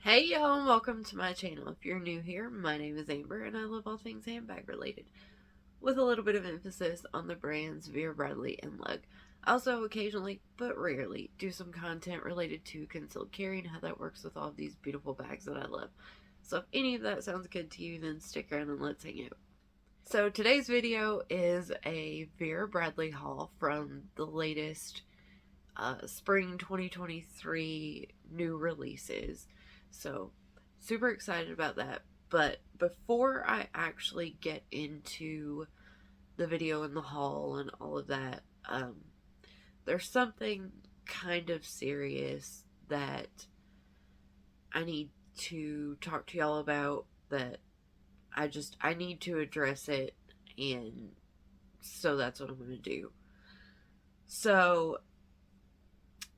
Hey y'all, welcome to my channel. If you're new here, my name is Amber and I love all things handbag related, with a little bit of emphasis on the brands Vera Bradley and Lug. I also occasionally, but rarely, do some content related to concealed carry and how that works with all of these beautiful bags that I love. So if any of that sounds good to you, then stick around and let's hang out. So today's video is a Vera Bradley haul from the latest spring 2023 new releases. So super excited about that. But before I actually get into the video and the haul and all of that, there's something kind of serious that I need to talk to y'all about, that I need to address it, and so that's what I'm going to do. So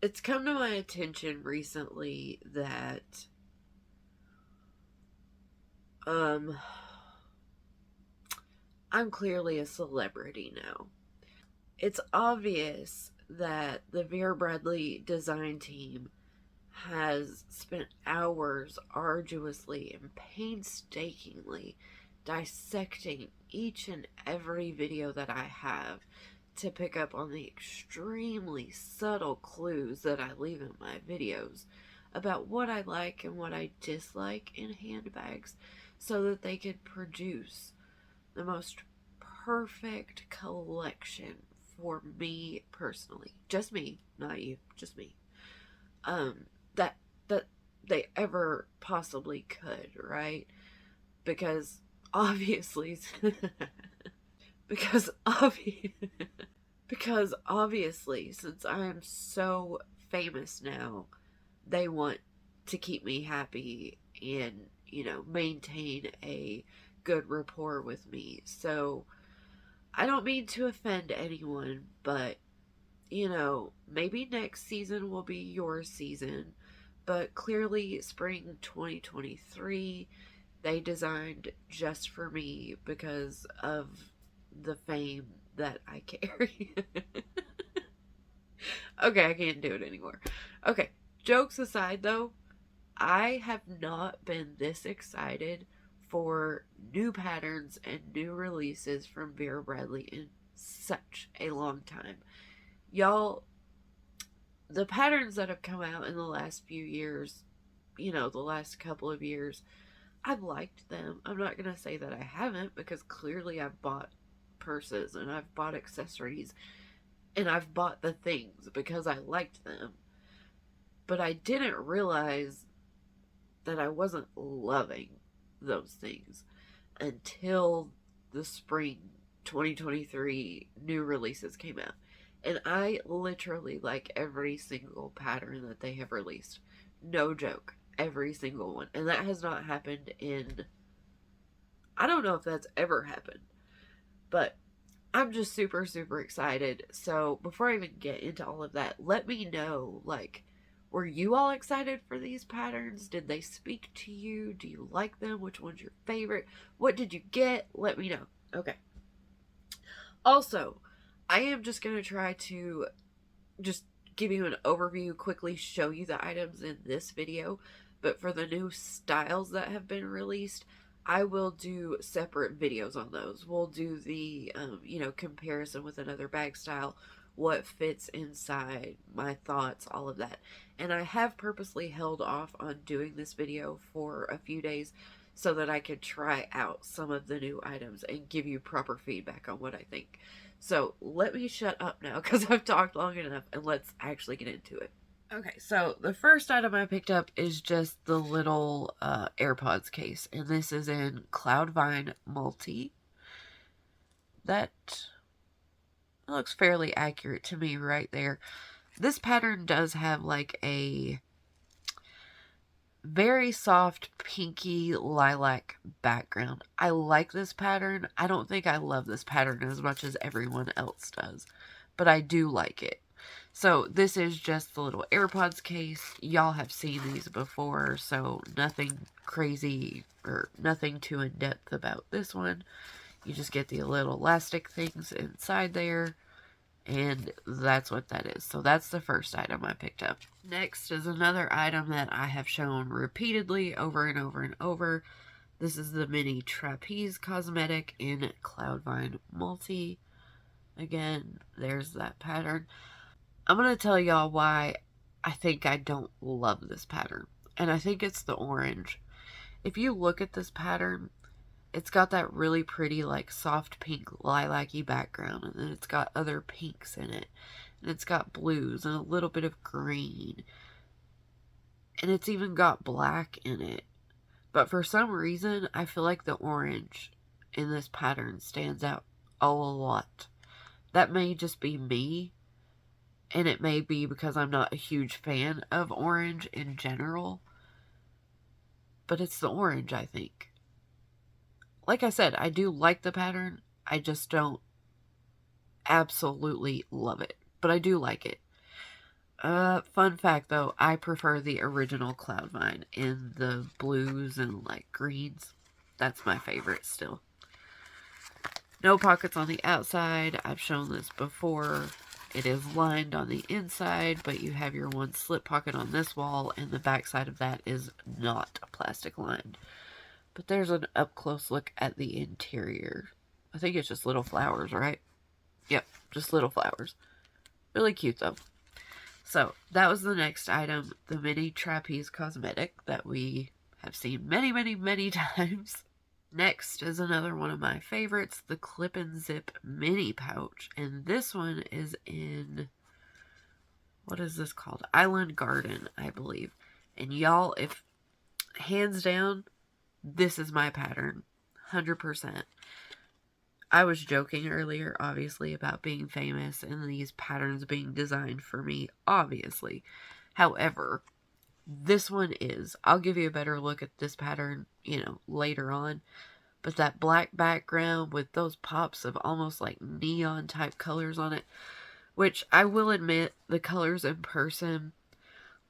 it's come to my attention recently that I'm clearly a celebrity now. It's obvious that the Vera Bradley design team has spent hours arduously and painstakingly dissecting each and every video that I have to pick up on the extremely subtle clues that I leave in my videos about what I like and what I dislike in handbags, so that they could produce the most perfect collection for me personally. Just me, not you, just me. That they ever possibly could, right? Because obviously because obviously, since I am so famous now, they want to keep me happy and, maintain a good rapport with me. So I don't mean to offend anyone, but maybe next season will be your season. But clearly spring 2023 they designed just for me because of the fame that I carry. Okay, I can't do it anymore. Okay, jokes aside though, I have not been this excited for new patterns and new releases from Vera Bradley in such a long time. Y'all, the patterns that have come out in the last few years, the last couple of years, I've liked them. I'm not going to say that I haven't, because clearly I've bought purses and I've bought accessories and I've bought the things because I liked them. But I didn't realize that I wasn't loving those things until the spring 2023 new releases came out. And I literally like every single pattern that they have released. No joke. Every single one. And that has not happened in... I don't know if that's ever happened. But I'm just super, super excited. So before I even get into all of that, let me know, were you all excited for these patterns? Did they speak to you? Do you like them? Which one's your favorite? What did you get? Let me know. Okay. Also, I am just going to try to just give you an overview, quickly show you the items in this video. But for the new styles that have been released, I will do separate videos on those. We'll do the, comparison with another bag style, what fits inside, my thoughts, all of that. And I have purposely held off on doing this video for a few days so that I could try out some of the new items and give you proper feedback on what I think. So let me shut up now because I've talked long enough, and let's actually get into it. Okay, so the first item I picked up is just the little Airpods case, and this is in Cloud Vine Multi. That looks fairly accurate to me right there. This pattern does have like a very soft pinky lilac background. I like this pattern. I don't think I love this pattern as much as everyone else does, but I do like it. So this is just the little Airpods case. Y'all have seen these before, so nothing crazy or nothing too in-depth about this one. You just get the little elastic things inside there, And that's what that is. So that's the first item I picked up. Next is another item that I have shown repeatedly over and over and over. This is the mini Trapeze Cosmetic in Cloudvine Multi. Again, there's that pattern. I'm going to tell y'all why I think I don't love this pattern. And I think it's the orange. If you look at this pattern, it's got that really pretty, like, soft pink lilac-y background, and then it's got other pinks in it, and it's got blues and a little bit of green, and it's even got black in it. But for some reason, I feel like the orange in this pattern stands out a lot. That may just be me, and it may be because I'm not a huge fan of orange in general, but it's the orange, I think. Like I said, I do like the pattern. I just don't absolutely love it. But I do like it. Fun fact though, I prefer the original Cloudvine in the blues and like greens. That's my favorite still. No pockets on the outside. I've shown this before. It is lined on the inside, but you have your one slip pocket on this wall, and the back side of that is not plastic lined. But there's an up-close look at the interior. I think it's just little flowers, right? Yep, just little flowers. Really cute, though. So, that was the next item, the mini Trapeze Cosmetic that we have seen many, many, many times. Next is another one of my favorites, the Clip and Zip Mini Pouch. And this one is in, what is this called? Island Garden, I believe. And y'all, if, hands down, this is my pattern, 100%. I was joking earlier, obviously, about being famous and these patterns being designed for me, obviously. However, this one is. I'll give you a better look at this pattern, you know, later on. But that black background with those pops of almost like neon type colors on it, which I will admit, the colors in person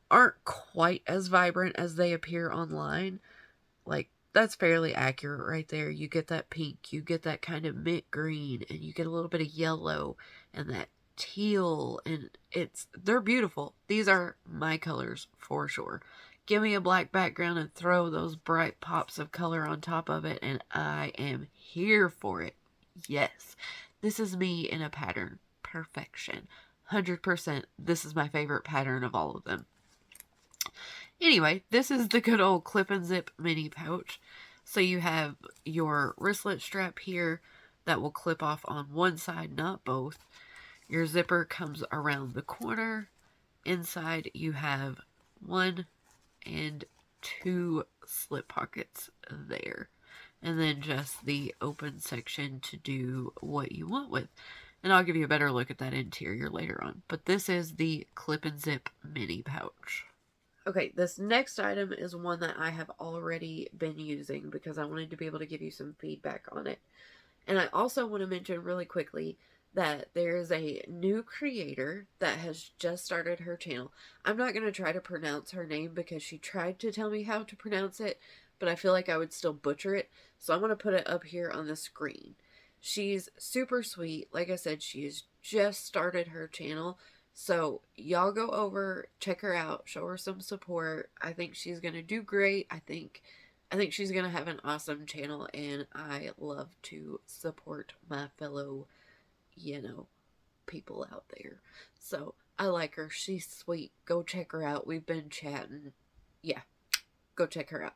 aren't quite as vibrant as they appear online. Like, that's fairly accurate right there. You get that pink, you get that kind of mint green, and you get a little bit of yellow and that teal, and they're beautiful. These are my colors for sure. Give me a black background and throw those bright pops of color on top of it, and I am here for it. Yes, this is me in a pattern. Perfection. 100%. This is my favorite pattern of all of them. Anyway, this is the good old Clip and Zip Mini Pouch. So you have your wristlet strap here that will clip off on one side, not both. Your zipper comes around the corner. Inside you have 1 and 2 slip pockets there. And then just the open section to do what you want with. And I'll give you a better look at that interior later on. But this is the Clip and Zip Mini Pouch. Okay, this next item is one that I have already been using because I wanted to be able to give you some feedback on it. And I also want to mention really quickly that there is a new creator that has just started her channel. I'm not going to try to pronounce her name because she tried to tell me how to pronounce it, but I feel like I would still butcher it. So I'm going to put it up here on the screen. She's super sweet. Like I said, she has just started her channel. So y'all go over, check her out, show her some support. I think she's going to do great. I think she's going to have an awesome channel, and I love to support my fellow, you know, people out there. So I like her. She's sweet. Go check her out. We've been chatting. Yeah, go check her out.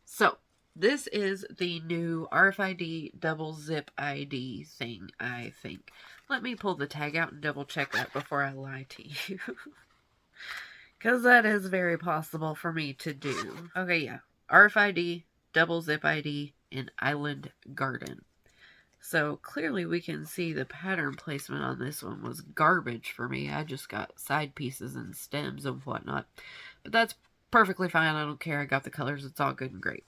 So this is the new RFID double zip ID thing, I think. Let me pull the tag out and double check that before I lie to you. Because that is very possible for me to do. Okay, yeah. RFID double zip ID in Island Garden. So clearly we can see the pattern placement on this one was garbage for me. I just got side pieces and stems and whatnot. But that's perfectly fine. I don't care. I got the colors. It's all good and great.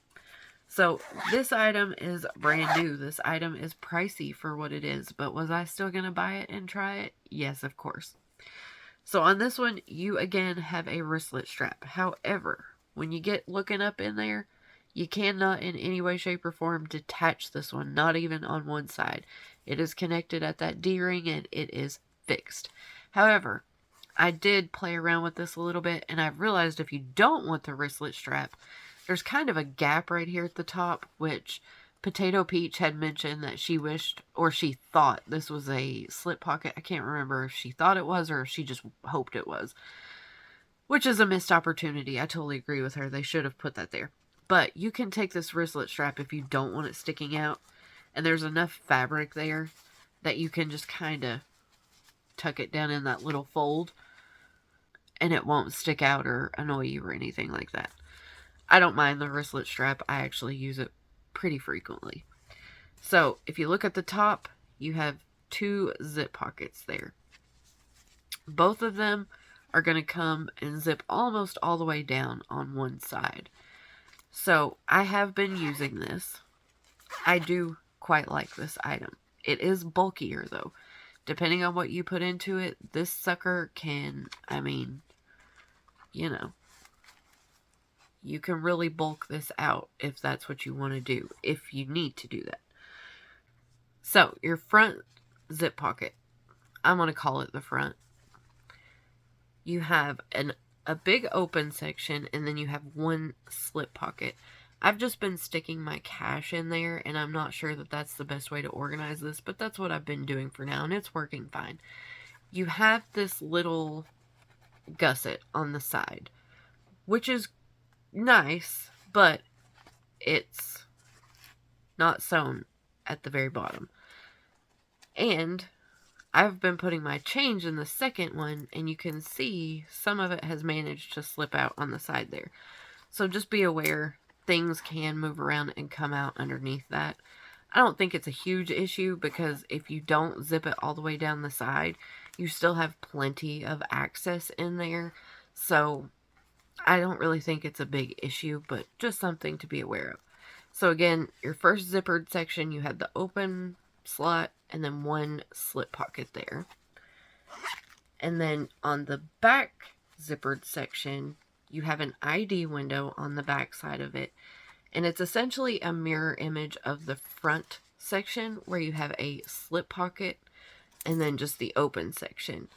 So this item is brand new. This item is pricey for what it is, but was I still going to buy it and try it? Yes, of course. So on this one, you again have a wristlet strap. However, when you get looking up in there, you cannot in any way, shape, or form detach this one, not even on one side. It is connected at that D-ring, and it is fixed. However, I did play around with this a little bit, and I've realized if you don't want the wristlet strap, there's kind of a gap right here at the top, which Potato Peach had mentioned that she wished, or she thought this was a slip pocket. I can't remember if she thought it was or if she just hoped it was, which is a missed opportunity. I totally agree with her. They should have put that there. But you can take this wristlet strap if you don't want it sticking out, and there's enough fabric there that you can just kind of tuck it down in that little fold, and it won't stick out or annoy you or anything like that. I don't mind the wristlet strap. I actually use it pretty frequently. So if you look at the top, you have 2 zip pockets there. Both of them are going to come and zip almost all the way down on one side. So I have been using this. I do quite like this item. It is bulkier though. Depending on what you put into it, this sucker can, I mean, you know, you can really bulk this out if that's what you want to do, if you need to do that. So, your front zip pocket, I'm going to call it the front. You have a big open section, and then you have one slip pocket. I've just been sticking my cash in there, and I'm not sure that that's the best way to organize this, but that's what I've been doing for now, and it's working fine. You have this little gusset on the side, which is nice, but it's not sewn at the very bottom. And I've been putting my change in the second one, and you can see some of it has managed to slip out on the side there. So just be aware, things can move around and come out underneath that. I don't think it's a huge issue, because if you don't zip it all the way down the side, you still have plenty of access in there. So I don't really think it's a big issue, but just something to be aware of. So again, your first zippered section, you had the open slot and then one slip pocket there. And then on the back zippered section, you have an ID window on the back side of it. And it's essentially a mirror image of the front section where you have a slip pocket and then just the open section.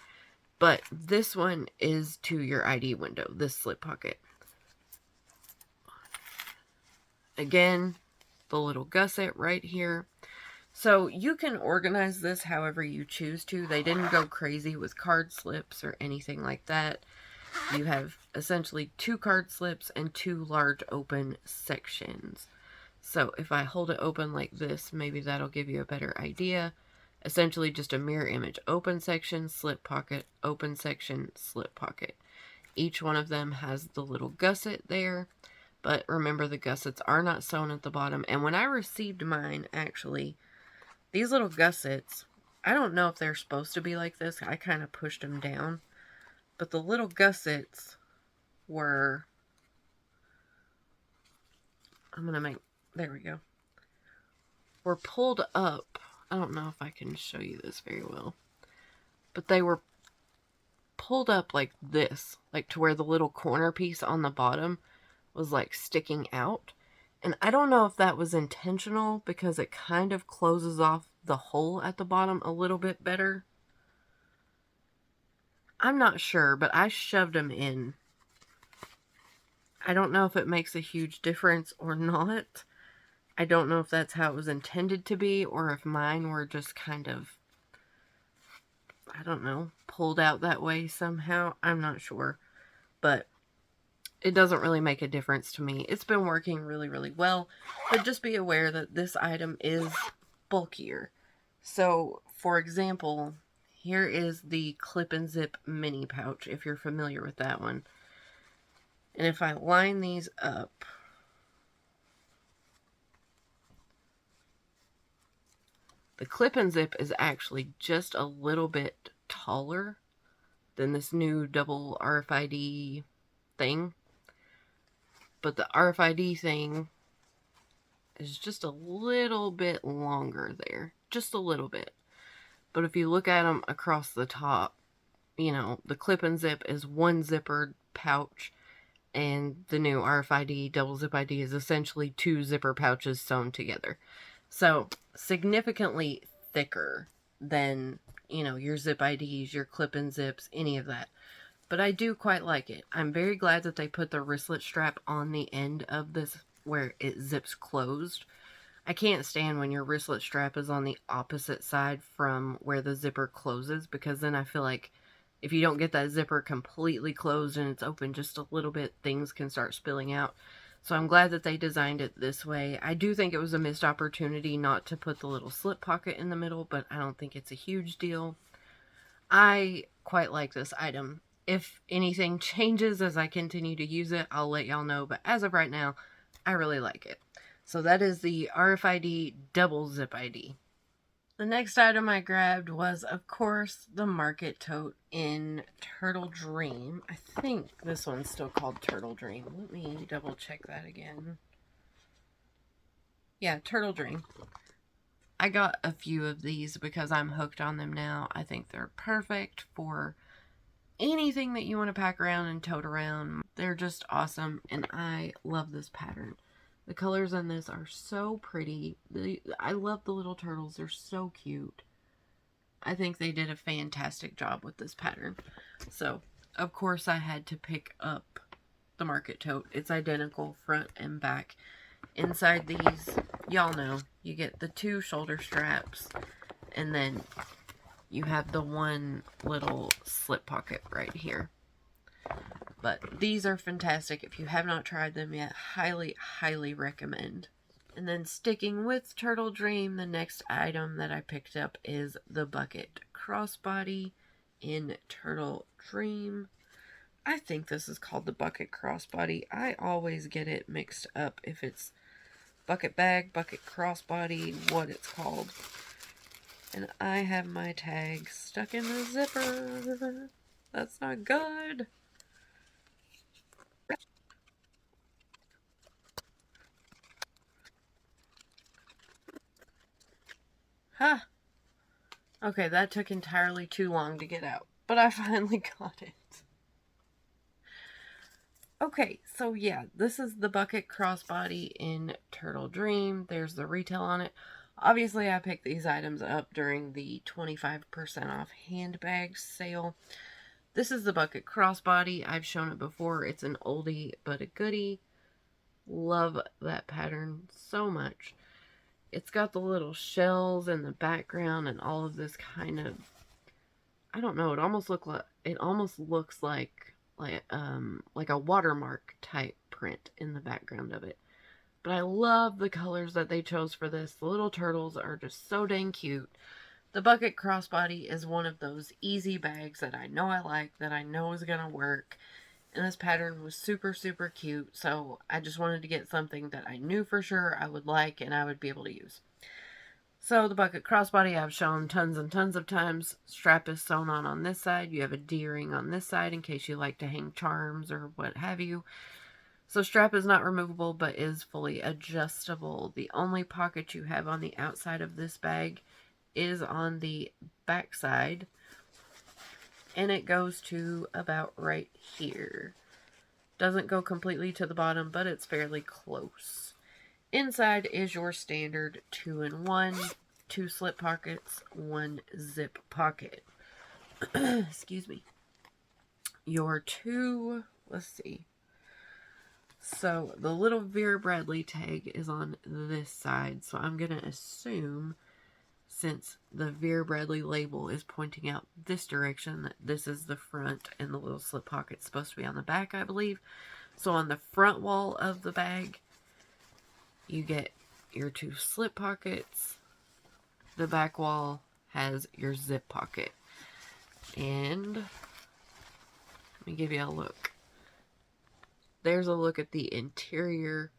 But this one is to your ID window, this slip pocket. Again, the little gusset right here. So you can organize this however you choose to. They didn't go crazy with card slips or anything like that. You have essentially 2 card slips and 2 large open sections. So if I hold it open like this, maybe that'll give you a better idea. Essentially just a mirror image. Open section, slip pocket, open section, slip pocket. Each one of them has the little gusset there. But remember, the gussets are not sewn at the bottom. And when I received mine, actually, these little gussets, I don't know if they're supposed to be like this. I kind of pushed them down. But the little gussets were, there we go, were pulled up. I don't know if I can show you this very well. But they were pulled up like this. Like to where the little corner piece on the bottom was like sticking out. And I don't know if that was intentional, because it kind of closes off the hole at the bottom a little bit better. I'm not sure, but I shoved them in. I don't know if it makes a huge difference or not. I don't know if that's how it was intended to be, or if mine were just kind of, I don't know, pulled out that way somehow. I'm not sure. But it doesn't really make a difference to me. It's been working really, really well. But just be aware that this item is bulkier. So, for example, here is the clip and zip mini pouch, if you're familiar with that one. And if I line these up, the clip and zip is actually just a little bit taller than this new double RFID thing. But the RFID thing is just a little bit longer there. Just a little bit. But if you look at them across the top, you know, the clip and zip is one zippered pouch, and the new RFID double zip ID is essentially 2 zipper pouches sewn together. So, significantly thicker than you know, your zip IDs, your clip-in zips, any of that. But I do quite like it. I'm very glad that they put the wristlet strap on the end of this where it zips closed. I can't stand when your wristlet strap is on the opposite side from where the zipper closes, because then I feel like if you don't get that zipper completely closed and it's open just a little bit, things can start spilling out. So I'm glad that they designed it this way. I do think it was a missed opportunity not to put the little slip pocket in the middle, but I don't think it's a huge deal. I quite like this item. If anything changes as I continue to use it, I'll let y'all know, but as of right now, I really like it. So that is the RFID double zip ID. The next item I grabbed was, of course, the market tote in Turtle Dream. I think this one's still called Turtle Dream. Let me double check that again. Yeah, Turtle Dream. I got a few of these because I'm hooked on them now. I think they're perfect for anything that you want to pack around and tote around. They're just awesome, and I love this pattern. The colors on this are so pretty. I love the little turtles. They're so cute. I think they did a fantastic job with this pattern. So, of course, I had to pick up the market tote. It's identical front and back. Inside these, y'all know, you get the 2 shoulder straps, and then you have the one little slip pocket right here. But these are fantastic. If you have not tried them yet, highly, highly recommend. And then sticking with Turtle Dream, the next item that I picked up is the bucket crossbody in Turtle Dream. I think this is called the bucket crossbody. I always get it mixed up if it's bucket bag, bucket crossbody, what it's called. And I have my tag stuck in the zipper. That's not good. Huh. Okay, that took entirely too long to get out, but I finally got it. Okay, so yeah, this is the bucket crossbody in Turtle Dream. There's the retail on it. Obviously, I picked these items up during the 25% off handbag sale. This is the bucket crossbody. I've shown it before. It's an oldie but a goodie. Love that pattern so much. It's got the little shells in the background and all of this kind of, I don't know, it almost looks like a watermark type print in the background of it. But I love the colors that they chose for this. The little turtles are just so dang cute. The bucket crossbody is one of those easy bags that I know I like, that I know is going to work. And this pattern was super, super cute. So I just wanted to get something that I knew for sure I would like and I would be able to use. So the bucket crossbody I've shown tons and tons of times. Strap is sewn on this side. You have a D-ring on this side in case you like to hang charms or what have you. So strap is not removable but is fully adjustable. The only pocket you have on the outside of this bag is on the back side, and it goes to about right here. Doesn't go completely to the bottom, but it's fairly close. Inside is your standard 2-in-1, 2 slip pockets, 1 zip pocket. Excuse me. Your 2, let's see. So the little Vera Bradley tag is on this side, so I'm going to assume, since the Vera Bradley label is pointing out this direction, that this is the front and the little slip pocket's supposed to be on the back, I believe. So on the front wall of the bag, you get your 2 slip pockets. The back wall has your zip pocket. And let me give you a look. There's a look at the interior.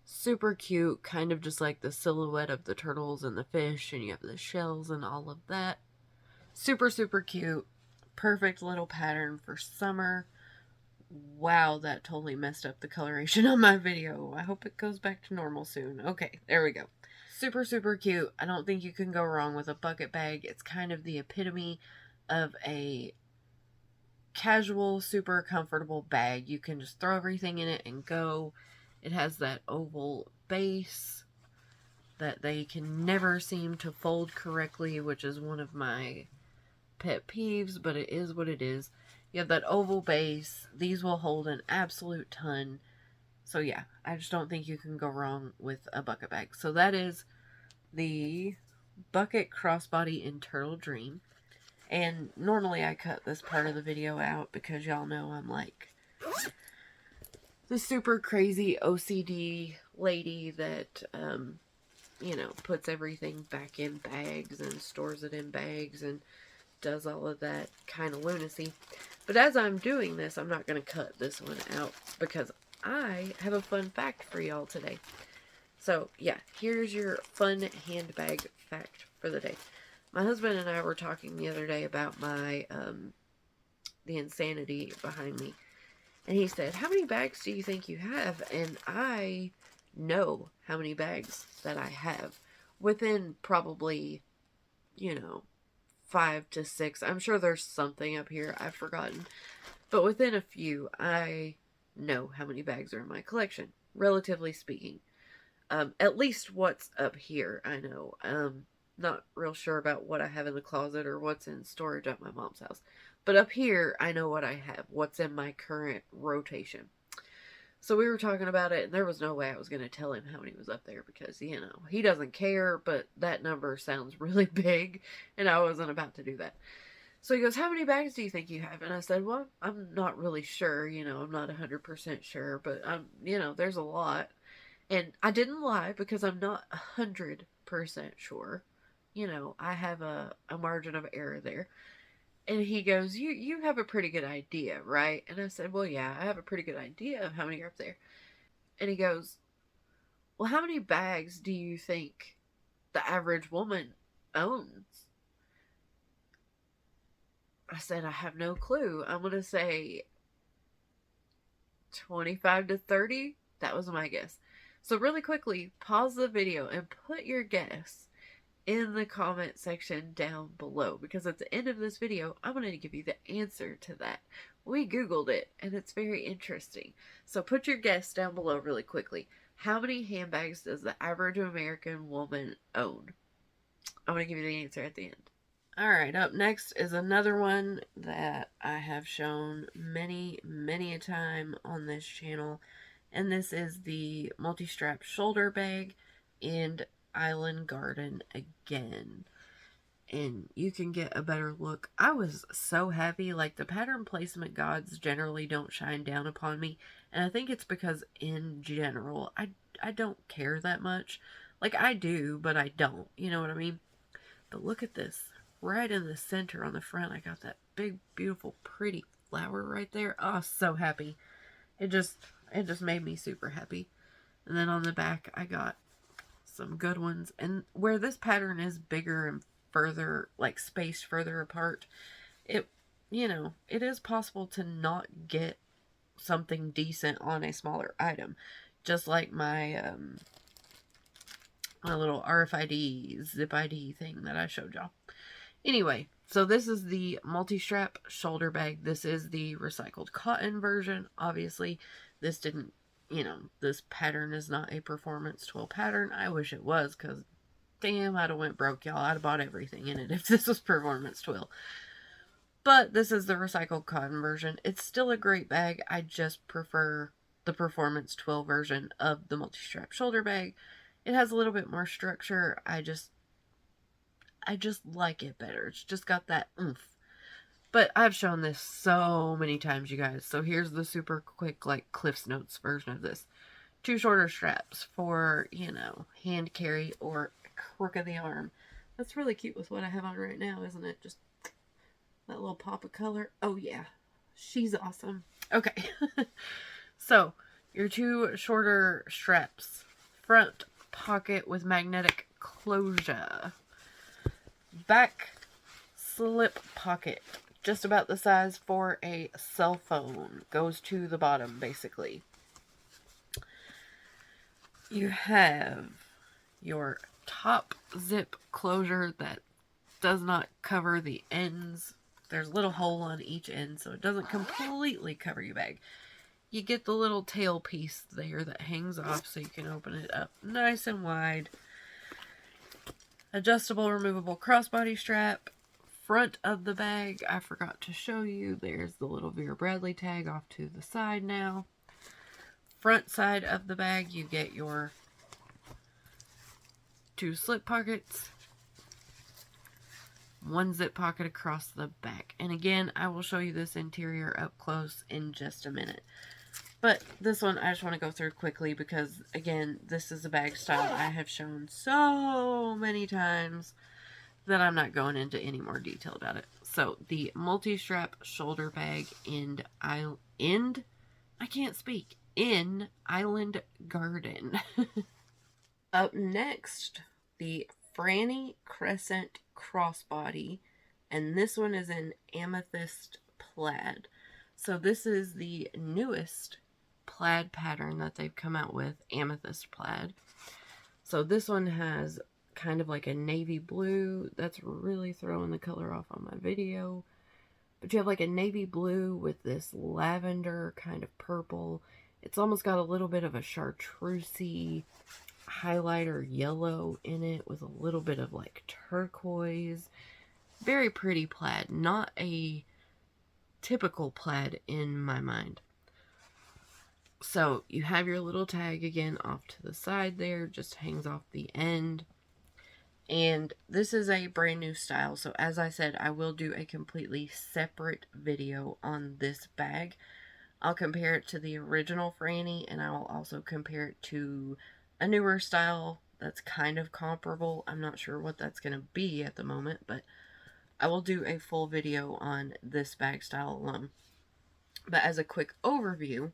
Super cute, kind of just like the silhouette of the turtles and the fish, and you have the shells and all of that. Super, super cute. Perfect little pattern for summer. Wow, that totally messed up the coloration on my video. I hope it goes back to normal soon. Okay, there we go. Super, super cute. I don't think you can go wrong with a bucket bag. It's kind of the epitome of a casual, super comfortable bag. You can just throw everything in it and go. It has that oval base that they can never seem to fold correctly, which is one of my pet peeves, but it is what it is. You have that oval base. These will hold an absolute ton. So yeah, I just don't think you can go wrong with a bucket bag. So that is the bucket crossbody in Turtle Dream. And normally I cut this part of the video out because y'all know I'm like the super crazy OCD lady that, you know, puts everything back in bags and stores it in bags and does all of that kind of lunacy. But as I'm doing this, I'm not going to cut this one out because I have a fun fact for y'all today. So, yeah, here's your fun handbag fact for the day. My husband and I were talking the other day about my, the insanity behind me. And he said, how many bags do you think you have? And I know how many bags that I have. Within probably, you know, 5 to 6. I'm sure there's something up here I've forgotten. But within a few, I know how many bags are in my collection, relatively speaking. At least what's up here, I know. Not real sure about what I have in the closet or what's in storage at my mom's house. But up here, I know what I have, what's in my current rotation. So we were talking about it, and there was no way I was going to tell him how many was up there because, you know, he doesn't care, but that number sounds really big, and I wasn't about to do that. So he goes, how many bags do you think you have? And I said, well, I'm not really sure, you know, I'm not 100% sure, but you know, there's a lot. And I didn't lie because I'm not 100% sure. You know, I have a margin of error there. And he goes, you have a pretty good idea, right? And I said, well, yeah, I have a pretty good idea of how many are up there. And he goes, well, how many bags do you think the average woman owns? I said, I have no clue. I'm going to say 25 to 30. That was my guess. So really quickly, pause the video and put your guess in the comment section down below, because at the end of this video I'm going to give you the answer to that. We googled it and it's very interesting. So put your guess down below really quickly. How many handbags does the average American woman own? I'm going to give you the answer at the end. Alright, up next is another one that I have shown many a time on this channel, and this is the multi-strap shoulder bag in Island Garden again. And you can get a better look. I was so happy. Like, the pattern placement gods generally don't shine down upon me, and I think it's because in general I don't care that much. Like, I do, but I don't, you know what I mean? But look at this, right in the center on the front, I got that big beautiful pretty flower right there. Oh, so happy. It just made me super happy. And then on the back I got some good ones, and where this pattern is bigger and further, like spaced further apart, it, you know, it is possible to not get something decent on a smaller item, just like my my little RFID zip ID thing that I showed y'all. Anyway, so this is the multi-strap shoulder bag. This is the recycled cotton version. Obviously this didn't, you know, this pattern is not a Performance Twill pattern. I wish it was, because damn, I'd have went broke, y'all. I'd have bought everything in it if this was Performance Twill. But this is the recycled cotton version. It's still a great bag. I just prefer the Performance Twill version of the multi-strap shoulder bag. It has a little bit more structure. I just like it better. It's just got that oomph. But I've shown this so many times, you guys. So here's the super quick, like, Cliff's Notes version of this. 2 shorter straps for, you know, hand carry or crook of the arm. That's really cute with what I have on right now, isn't it? Just that little pop of color. Oh, yeah. She's awesome. Okay. So, your 2 shorter straps. Front pocket with magnetic closure. Back slip pocket. Just about the size for a cell phone. Goes to the bottom, basically. You have your top zip closure that does not cover the ends. There's a little hole on each end, so it doesn't completely cover your bag. You get the little tail piece there that hangs off so you can open it up nice and wide. Adjustable, removable crossbody strap. front of the bag, I forgot to show you. There's the little Vera Bradley tag off to the side now. Front side of the bag, you get your 2 slip pockets, 1 zip pocket across the back. And again, I will show you this interior up close in just a minute. But this one I just want to go through quickly because, again, this is a bag style I have shown so many times that I'm not going into any more detail about it. So, the multi-strap shoulder bag in Island Garden. Up next, the Franny Crescent Crossbody, and this one is in Amethyst Plaid. So this is the newest plaid pattern that they've come out with, Amethyst Plaid. So this one has kind of like a navy blue. That's really throwing the color off on my video. But you have like a navy blue with this lavender kind of purple. It's almost got a little bit of a chartreusey highlighter yellow in it with a little bit of like turquoise. Very pretty plaid. Not a typical plaid in my mind. So you have your little tag again off to the side there. Just hangs off the end. And this is a brand new style. So as I said, I will do a completely separate video on this bag. I'll compare it to the original Franny, and I will also compare it to a newer style that's kind of comparable. I'm not sure what that's going to be at the moment, but I will do a full video on this bag style alone. But as a quick overview,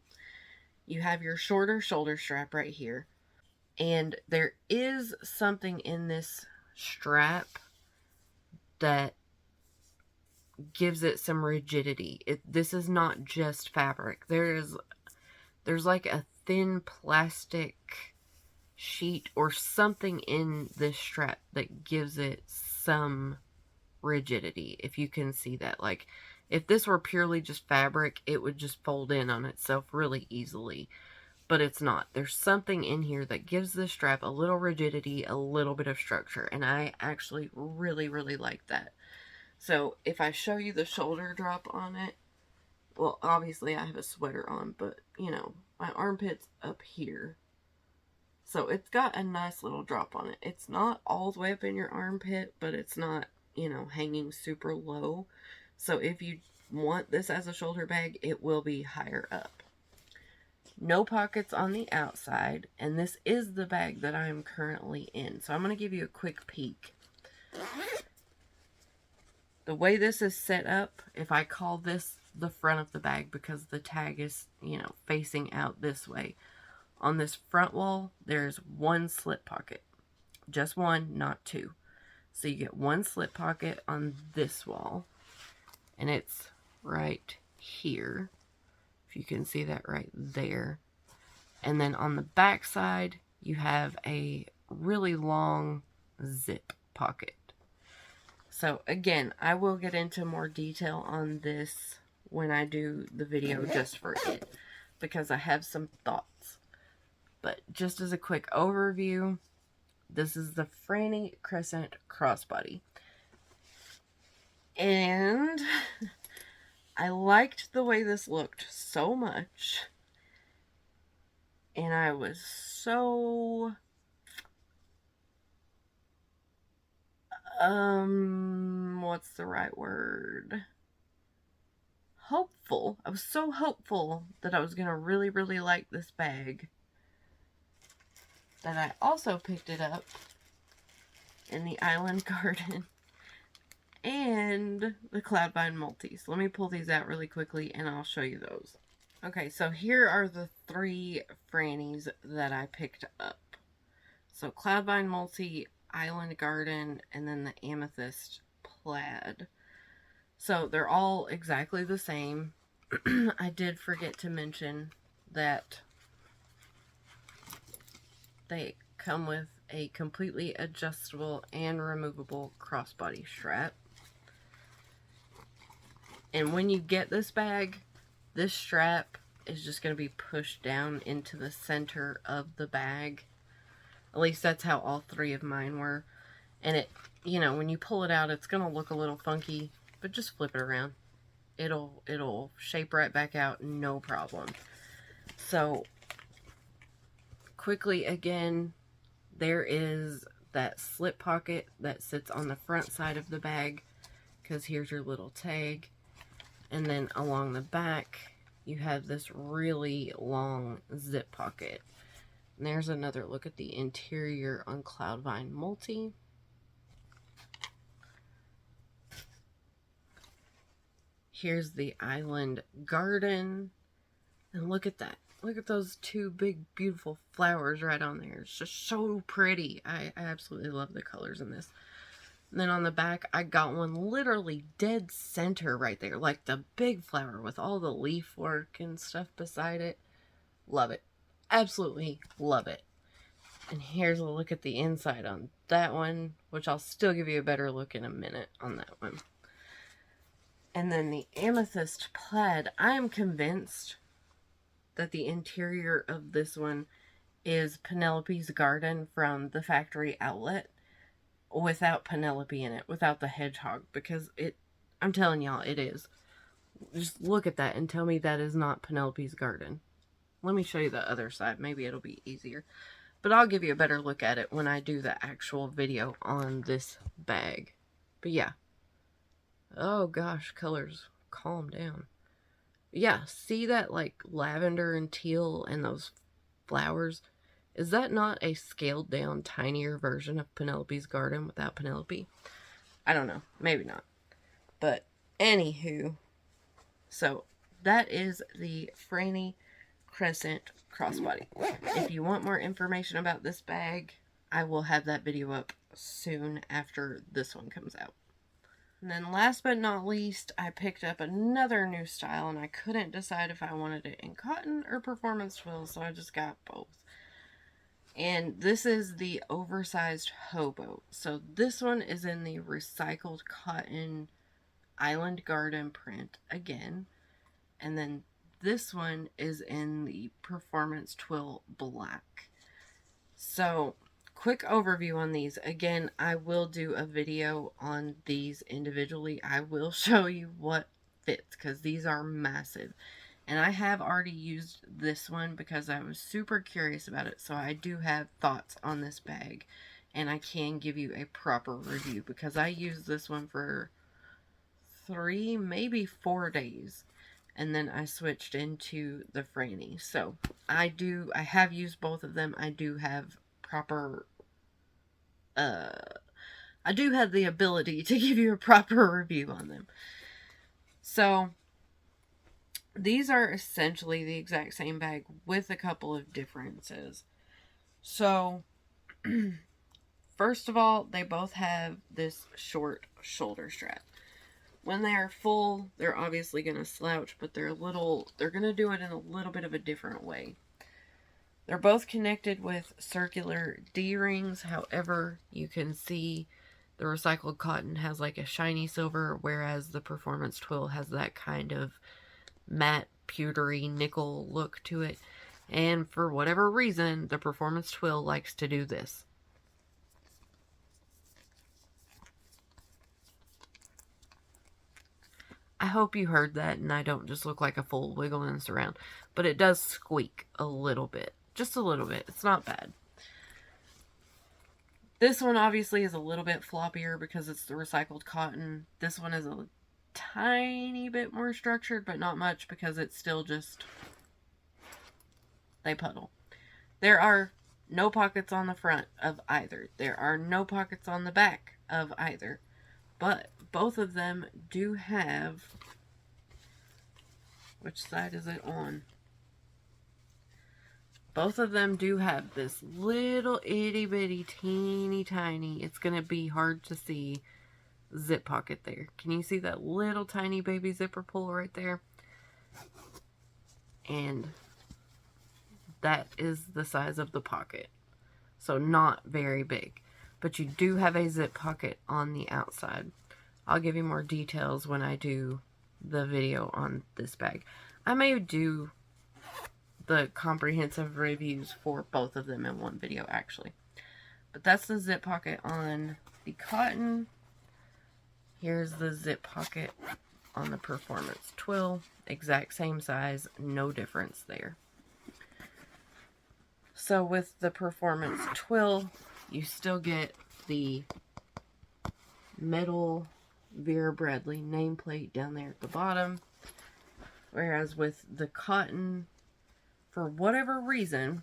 you have your shorter shoulder strap right here. And there is something in this strap that gives it some rigidity. This is not just fabric. There's like a thin plastic sheet or something in this strap that gives it some rigidity, if you can see that. Like, if this were purely just fabric, it would just fold in on itself really easily. But it's not. There's something in here that gives this strap a little rigidity, a little bit of structure. And I actually really, really like that. So if I show you the shoulder drop on it, well, obviously I have a sweater on, but, you know, my armpit's up here. So it's got a nice little drop on it. It's not all the way up in your armpit, but it's not, you know, hanging super low. So if you want this as a shoulder bag, it will be higher up. No pockets on the outside, and this is the bag that I'm currently in. So I'm going to give you a quick peek. The way this is set up, if I call this the front of the bag because the tag is, you know, facing out this way. On this front wall, there's 1 slip pocket. Just 1, not 2. So you get 1 slip pocket on this wall. And it's right here. If you can see that right there. And then on the back side, you have a really long zip pocket. So again, I will get into more detail on this when I do the video just for it, because I have some thoughts. But just as a quick overview, this is the Franny Crescent Crossbody. And I liked the way this looked so much. And I was so what's the right word? Hopeful. I was so hopeful that I was going to really, really like this bag that I also picked it up in the Island Garden and the Cloudvine Multis. Let me pull these out really quickly and I'll show you those. Okay, so here are the 3 Frannies that I picked up. So Cloudvine Multi, Island Garden, and then the Amethyst Plaid. So they're all exactly the same. I did forget to mention that they come with a completely adjustable and removable crossbody strap. And when you get this bag, this strap is just going to be pushed down into the center of the bag. At least that's how all 3 of mine were. And it you know, when you pull it out, it's going to look a little funky, but just flip it around. It'll shape right back out, no problem. So, quickly again, there is that slip pocket that sits on the front side of the bag, because here's your little tag. And then along the back, you have this really long zip pocket. And there's another look at the interior on Cloudvine Multi. Here's the island garden. And look at that. Look at those two big, beautiful flowers right on there. It's just so pretty. I absolutely love the colors in this. And then on the back, I got one literally dead center right there. Like the big flower with all the leaf work and stuff beside it. Love it. Absolutely love it. And here's a look at the inside on that one, which I'll still give you a better look in a minute on that one. And then the Amethyst Plaid, I'm convinced that the interior of this one is Penelope's Garden from the factory outlet without Penelope in it, without the hedgehog, because I'm telling y'all, it is. Just look at that and tell me that is not Penelope's Garden. Let me show you the other side. Maybe it'll be easier. But I'll give you a better look at it when I do the actual video on this bag. But yeah. Oh gosh, colors, calm down. Yeah, see that like lavender and teal and those flowers? Is that not a scaled down, tinier version of Penelope's Garden without Penelope? I don't know. Maybe not. But anywho, so that is the Franny Crescent Crossbody. If you want more information about this bag, I will have that video up soon after this one comes out. And then last but not least, I picked up another new style, and I couldn't decide if I wanted it in cotton or performance twill, so I just got both. And this is the Oversized Hobo. So this one is in the recycled cotton Island Garden print again. And then this one is in the performance twill black. So quick overview on these. Again, I will do a video on these individually. I will show you what fits, because these are massive. And I have already used this one because I was super curious about it. So I do have thoughts on this bag. And I can give you a proper review because I used this one for 3, maybe 4 days. And then I switched into the Franny. So I have used both of them. I do have proper, I do have the ability to give you a proper review on them. So these are essentially the exact same bag with a couple of differences. So, first of all, they both have this short shoulder strap. When they are full, they're obviously going to slouch, but they're going to do it in a little bit of a different way. They're both connected with circular D-rings. However, you can see the recycled cotton has like a shiny silver, whereas the performance twill has that kind of matte pewtery nickel look to it. And for whatever reason, the performance twill likes to do this. I hope you heard that and I don't just look like a fool wiggling this around. But it does squeak a little bit. Just a little bit. It's not bad. This one obviously is a little bit floppier because it's the recycled cotton. This one is a tiny bit more structured, but not much because it's still just, they puddle. There are no pockets on the front of either. There are no pockets on the back of either. But both of them do have, which side is it on? Both of them do have this little itty bitty teeny tiny, it's going to be hard to see, zip pocket there. Can you see that little tiny baby zipper pull right there? And that is the size of the pocket. So not very big. But you do have a zip pocket on the outside. I'll give you more details when I do the video on this bag. I may do the comprehensive reviews for both of them in one video actually. But that's the zip pocket on the cotton. Here's the zip pocket on the Performance Twill. Exact same size, no difference there. So with the Performance Twill, you still get the metal Vera Bradley nameplate down there at the bottom. Whereas with the cotton, for whatever reason,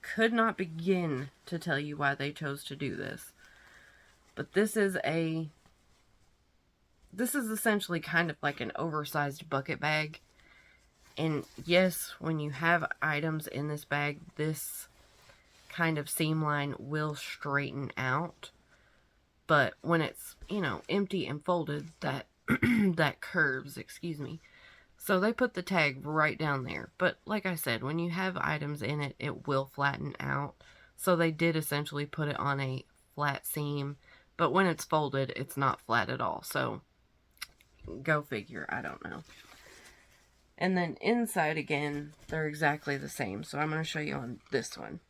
could not begin to tell you why they chose to do this. But this is essentially kind of like an oversized bucket bag. And yes, when you have items in this bag, this kind of seam line will straighten out. But when it's, you know, empty and folded, that that curves, excuse me. So they put the tag right down there. But like I said, when you have items in it, it will flatten out. So they did essentially put it on a flat seam. But when it's folded, it's not flat at all. So go figure, I don't know. And then inside again, they're exactly the same. So I'm going to show you on this one.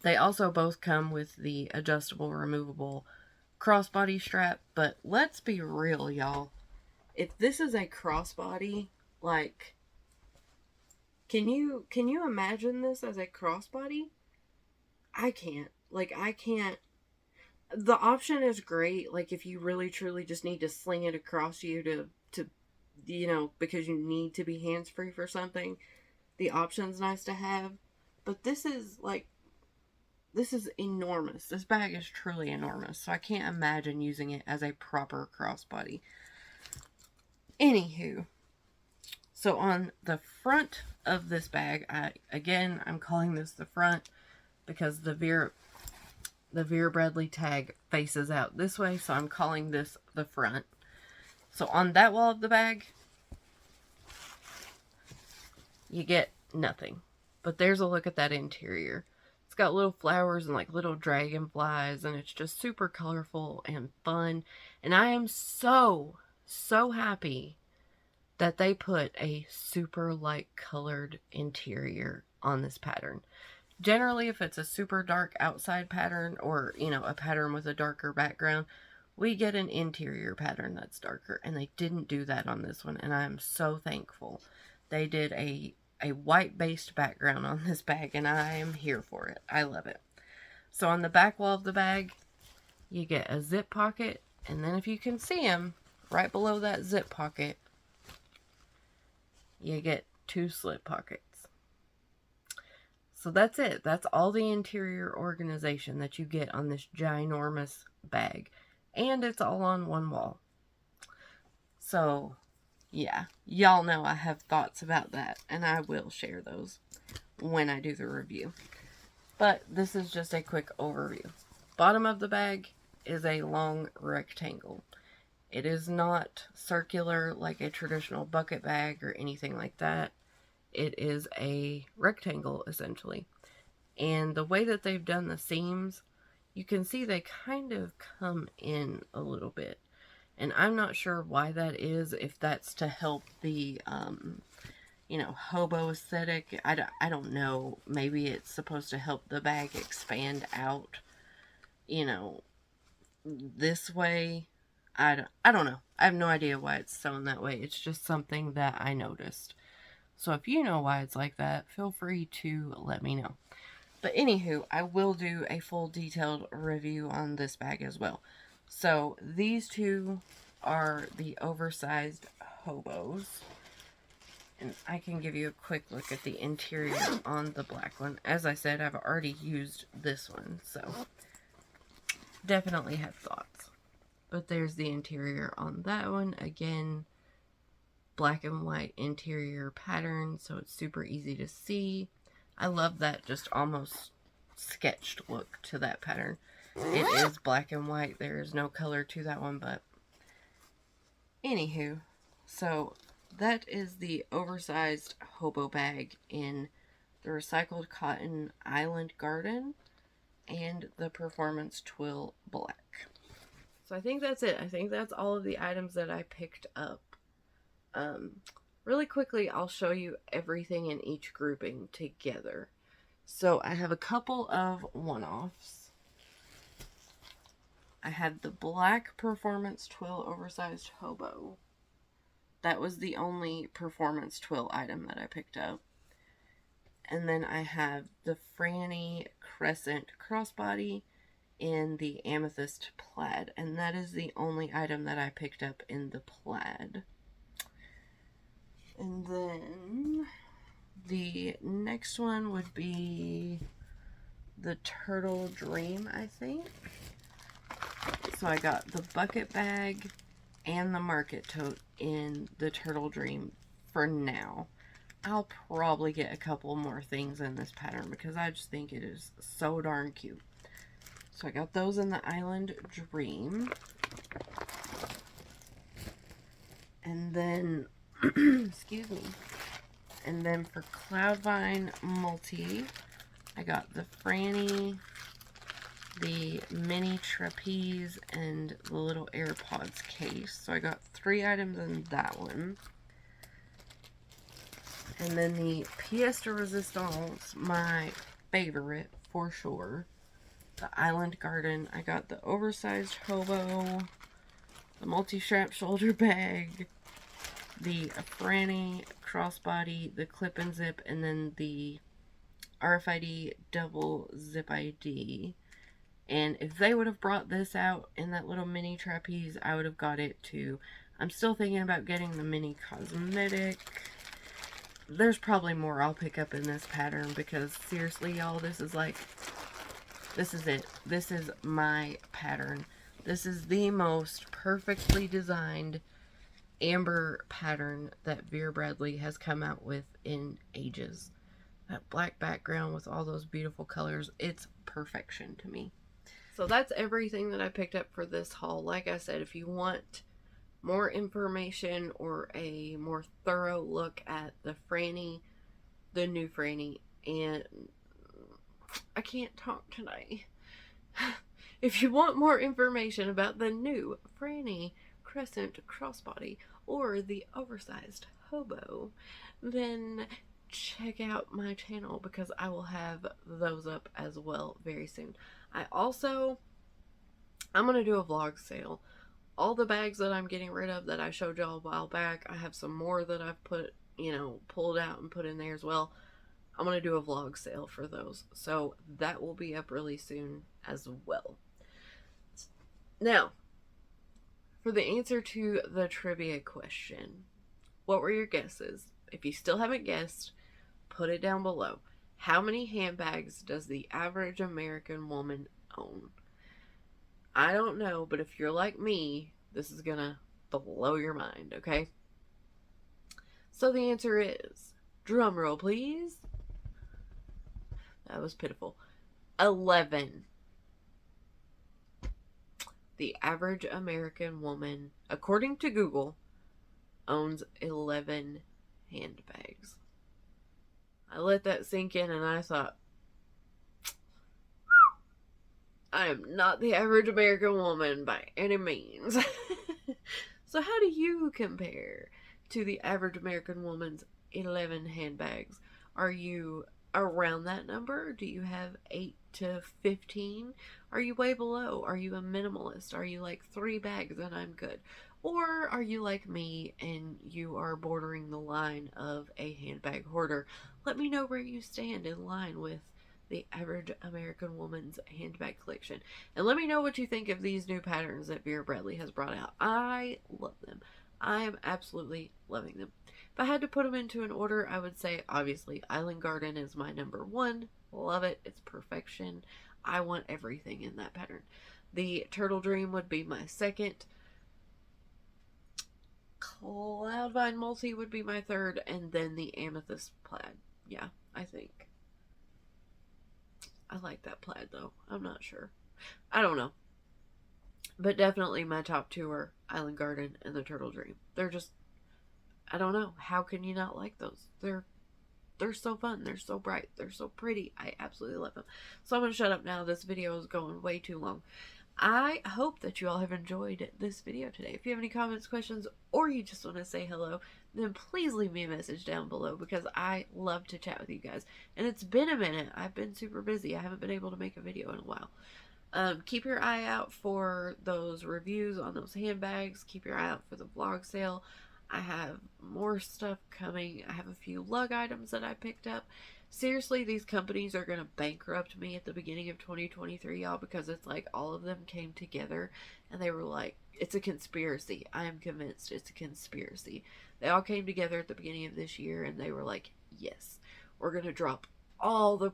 They also both come with the adjustable, removable crossbody strap. But let's be real, y'all. If this is a crossbody, like, can you imagine this as a crossbody? I can't. Like, I can't. The option is great. Like, if you really truly just need to sling it across you to you know, because you need to be hands-free for something, the option's nice to have. But this is, like, this is enormous. This bag is truly enormous. So I can't imagine using it as a proper crossbody. Anywho, so on the front of this bag, I'm calling this the front because the Vera Bradley tag faces out this way, so I'm calling this the front. So on that wall of the bag, you get nothing. But there's a look at that interior. It's got little flowers and like little dragonflies, and it's just super colorful and fun. And I am so happy that they put a super light colored interior on this pattern. Generally, if it's a super dark outside pattern or, you know, a pattern with a darker background, we get an interior pattern that's darker. And they didn't do that on this one. And I'm so thankful. They did a white-based background on this bag. And I am here for it. I love it. So on the back wall of the bag, you get a zip pocket. And then if you can see them, right below that zip pocket, you get 2 slip pockets. So that's it. That's all the interior organization that you get on this ginormous bag. And it's all on one wall. So, yeah. Y'all know I have thoughts about that. And I will share those when I do the review. But this is just a quick overview. Bottom of the bag is a long rectangle. It is not circular like a traditional bucket bag or anything like that. It is a rectangle, essentially. And the way that they've done the seams, you can see they kind of come in a little bit. And I'm not sure why that is, if that's to help the, you know, hobo aesthetic. I don't know. Maybe it's supposed to help the bag expand out, you know, this way. I don't know. I have no idea why it's sewn that way. It's just something that I noticed. So if you know why it's like that, feel free to let me know. But anywho, I will do a full detailed review on this bag as well. So these two are the Oversized Hobos. And I can give you a quick look at the interior on the black one. As I said, I've already used this one, so definitely have thoughts. But there's the interior on that one. Again, black and white interior pattern, so it's super easy to see. I love that just almost sketched look to that pattern. It is black and white. There is no color to that one, but anywho, so that is the Oversized Hobo bag in the recycled cotton Island Garden and the Performance Twill Black. So I think that's it. I think that's all of the items that I picked up. Really quickly, I'll show you everything in each grouping together. So I have a couple of one-offs. I had the black Performance Twill Oversized Hobo. That was the only Performance Twill item that I picked up. And then I have the Franny Crescent Crossbody in the Amethyst Plaid. And that is the only item that I picked up in the Plaid. And then the next one would be the Turtle Dream, I think. So I got the bucket bag and the market tote in the Turtle Dream for now. I'll probably get a couple more things in this pattern because I just think it is so darn cute. So I got those in the Island Dream. And then, excuse me. And then for Cloudvine Multi, I got the Franny, the mini Trapeze, and the little Airpods case. So I got 3 items in that one. And then the pièce de résistance, my favorite for sure, the Island Garden. I got the Oversized Hobo, the multi-strap shoulder bag, the Franny Crossbody, the clip and zip, and then the RFID double zip ID. And if they would have brought this out in that little mini trapeze, I would have got it too. I'm still thinking about getting the mini Cosmetic. There's probably more I'll pick up in this pattern because seriously, y'all, this is it. This is my pattern. This is the most perfectly designed amber pattern that Vera Bradley has come out with in ages. That black background with all those beautiful colors, it's perfection to me. So that's everything that I picked up for this haul. Like I said, if you want more information or a more thorough look at the Franny, the new Franny, and I can't talk today. If you want more information about the new Franny Crescent Crossbody or the Oversized Hobo, then check out my channel because I will have those up as well very soon. I'm going to do a vlog sale. All the bags that I'm getting rid of that I showed y'all a while back, I have some more that I've put, pulled out and put in there as well. I'm going to do a vlog sale for those. So that will be up really soon as well. Now, for the answer to the trivia question, what were your guesses? If you still haven't guessed, put it down below. How many handbags does the average American woman own? I don't know, but if you're like me, this is gonna blow your mind, okay? So the answer is, drum roll please. That was pitiful. 11. The average American woman, according to Google, owns 11 handbags. I let that sink in and I thought, I am not the average American woman by any means. So how do you compare to the average American woman's 11 handbags? Are you around that number? Do you have 8 to 15? Are you way below? Are you a minimalist? Are you like 3 bags and I'm good? Or are you like me and you are bordering the line of a handbag hoarder? Let me know where you stand in line with the average American woman's handbag collection. And let me know what you think of these new patterns that Vera Bradley has brought out. I love them. I am absolutely loving them. If I had to put them into an order, I would say, obviously, Island Garden is my number 1. Love it. It's perfection. I want everything in that pattern. The Turtle Dream would be my 2nd. Cloudvine Multi would be my 3rd. And then the Amethyst Plaid. Yeah, I think. I like that plaid though. I'm not sure. I don't know. But definitely my top 2 are Island Garden and the Turtle Dream. They're just, I don't know. How can you not like those? They're so fun. They're so bright. They're so pretty. I absolutely love them. So I'm going to shut up now. This video is going way too long. I hope that you all have enjoyed this video today. If you have any comments, questions, or you just want to say hello, then please leave me a message down below because I love to chat with you guys. And it's been a minute. I've been super busy. I haven't been able to make a video in a while. Keep your eye out for those reviews on those handbags. Keep your eye out for the vlog sale. I have more stuff coming. I have a few lug items that I picked up. Seriously, these companies are going to bankrupt me at the beginning of 2023, y'all, because it's like all of them came together and they were like, it's a conspiracy. I am convinced it's a conspiracy. They all came together at the beginning of this year and they were like, yes, we're going to drop all the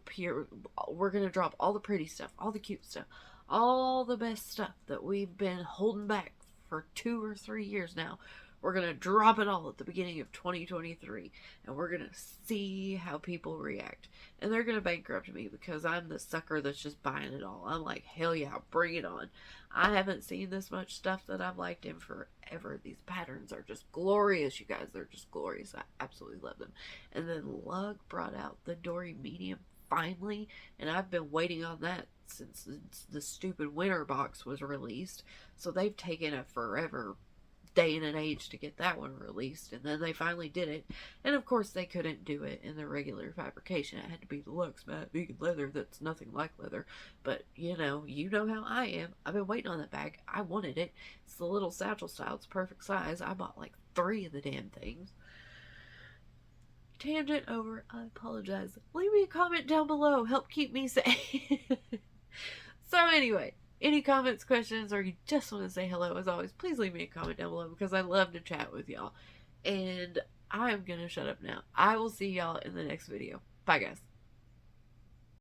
we're going to drop all the pretty stuff, all the cute stuff, all the best stuff that we've been holding back for 2 or 3 years now. We're going to drop it all at the beginning of 2023 and we're going to see how people react. And they're going to bankrupt me because I'm the sucker that's just buying it all. I'm like, hell yeah, bring it on. I haven't seen this much stuff that I've liked in forever. These patterns are just glorious, you guys. They're just glorious. I absolutely love them. And then Lug brought out the Dory Medium finally, and I've been waiting on that since the stupid winter box was released. So they've taken a forever day and an age to get that one released, and then they finally did it. And of course they couldn't do it in the regular fabrication. It had to be deluxe matte vegan leather that's nothing like leather. But you know how I am. I've been waiting on that bag. I wanted it. It's the little satchel style. It's perfect size. I bought like 3 of the damn things. Tangent over. I apologize. Leave me a comment down below. Help keep me safe. So anyway, any comments, questions, or you just want to say hello, as always, please leave me a comment down below because I love to chat with y'all. And I'm going to shut up now. I will see y'all in the next video. Bye, guys.